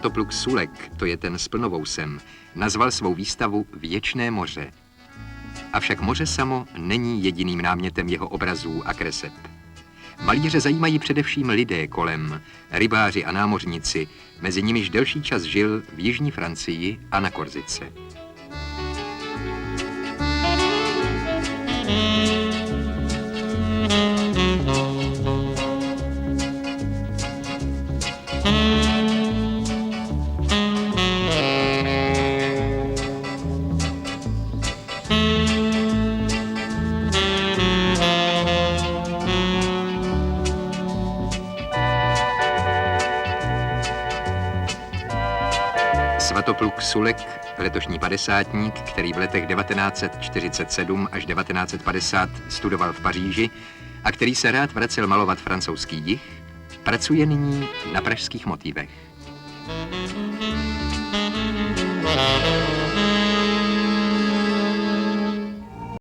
Svatopluk Sulek, to je ten s plnovousem, nazval svou výstavu Věčné moře. Avšak moře samo není jediným námětem jeho obrazů a kreseb. Malíře zajímají především lidé kolem, rybáři a námořníci, mezi nimiž delší čas žil v jižní Francii a na Korzice. Svatopluk Sulek, letošní padesátník, který v letech 1947 až 1950 studoval v Paříži a který se rád vracel malovat francouzský jih, pracuje nyní na pražských motivech.